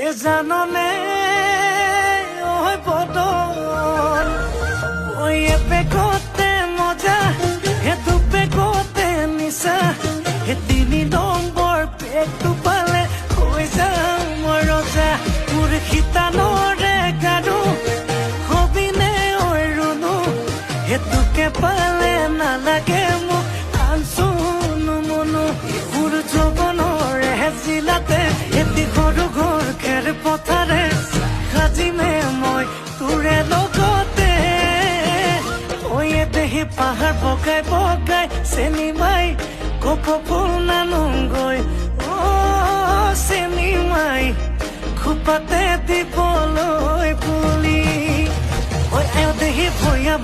এ জাননে ওই বদন ওই পেকতে মজা হে দু পেকতে নিশা হে 3 নম্বৰ পেকটো পালে হৈ যাম মই ৰজা মোৰ খিতানৰে গাৰু হবিনে ঐ ৰুনু হেতুকে পালে নালাগে মোক আনচুনো মনো মোৰ যৌৱনৰে জিলাতে এটি সৰু ঘৰ খেৰ পথাৰে সাজিমে মই তোৰে লগতে ঐ দেহি পাহাৰ বগাই বগাই চেনি মাই কপ ফুল নানুংগৈ চেনি মাই খোপাতে দিবলৈ পুলি ঐ দেহি ভৈয়া